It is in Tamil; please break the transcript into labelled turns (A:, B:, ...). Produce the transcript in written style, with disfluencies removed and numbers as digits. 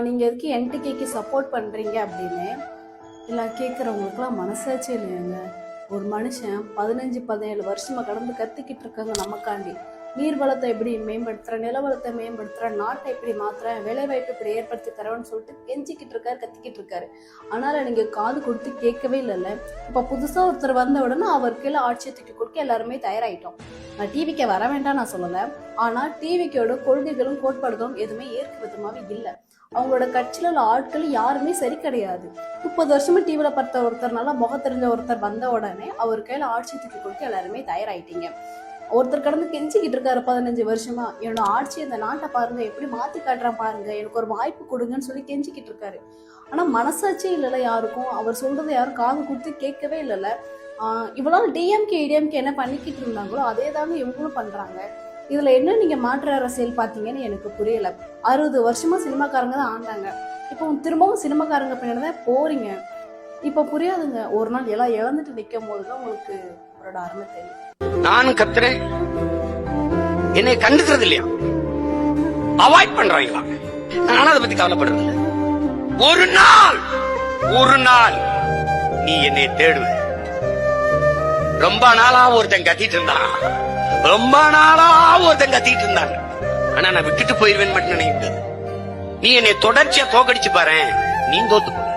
A: நீங்கள் எதுக்கு என்டிகேக்கு சப்போர்ட் பண்ணுறீங்க அப்படின்னு எல்லாம் கேட்குறவங்களுக்குலாம் மனசாட்சி இல்லையாங்க. ஒரு மனுஷன் 15-17 வருஷமாக கடந்து கத்திக்கிட்டு இருக்காங்க நமக்காண்டி. நீர் வளத்தை எப்படி மேம்படுத்துகிறேன், நில வளத்தை மேம்படுத்துகிறேன், நாட்டை எப்படி மாற்றுறேன், வேலைவாய்ப்பு இப்படி ஏற்படுத்தி தரேன்னு சொல்லிட்டு கெஞ்சிக்கிட்டு இருக்காரு, கத்திக்கிட்டு இருக்காரு. ஆனால் நீங்கள் காது கொடுத்து கேட்கவே இல்லைல்ல. இப்போ புதுசாக ஒருத்தர் வந்த உடனே அவர் கீழே ஆட்சியை தூக்கி கொடுக்க எல்லாருமே தயாராகிட்டோம். நான் டிவிக்கு வர வேண்டாம் நான் சொல்லலை. ஆனால் டிவிக்கோட கொள்கைகளும் கோட்பாடுகளும் எதுவுமே ஏற்க விதமாகவே இல்லை. அவங்களோட கட்சியில் உள்ள ஆட்கள் யாருமே சரி கிடையாது. 30 வருஷமா டிவியில் பார்த்த ஒருத்தர், நல்லா முகம் தெரிஞ்ச ஒருத்தர் வந்த உடனே அவர் கையில் ஆட்சி தூக்கி கொடுக்க எல்லாருமே தயாராகிட்டீங்க. ஒருத்தர் கடந்து கெஞ்சிக்கிட்டு இருக்காரு 15 வருஷமா, என்னோட ஆட்சி இந்த நாட்டை பாருங்க எப்படி மாற்றி காட்டுறேன் பாருங்க, எனக்கு ஒரு வாய்ப்பு கொடுங்கன்னு சொல்லி கெஞ்சிக்கிட்டு இருக்காரு. ஆனால் மனசாட்சியே இல்லைல்ல யாருக்கும். அவர் சொல்றதை யாரும் காது கொடுத்து கேட்கவே இல்லைல்ல. இவ்வளோ டிஎம்கே இடிஎம்கே என்ன பண்ணிக்கிட்டு இருந்தாங்களோ அதே தாங்க இவங்களும் பண்றாங்க. இதுல என்ன நீங்க மாற்று அரசியல் பாத்தீங்கன்னு எனக்கு புரியல. 60 வருஷமா சினிமாக்காரங்க தான் ஆண்டாங்க. இப்போ திரும்பவும் சினிமாக்காரங்க பின்னாடி தான் போறீங்க. இப்ப புரியாதுங்க. ஒரு நாள் எல்லாம் இழந்துட்டு நிற்கும் போதுதான் உங்களுக்கு அவரோட அருமை தெரியும்.
B: நானும் கத்துறேன், என்னை கண்டுக்கிறது இல்லையா, அவாய்ட் பண்றாங்களா? நானும் அதை பத்தி கவலைப்படுறது இல்லை. ஒரு நாள் நீ என்னை தேடுவ. ரொம்ப நாளா ஒருத்தன் கத்திட்டு இருந்தான், ஆனா நான் விட்டுட்டு போயிருவேன் மட்டும் நினைக்கிறது. நீ என்னை தொடர்ச்சியா தோக்கடிச்சு பாரு, நீ தோத்து போற.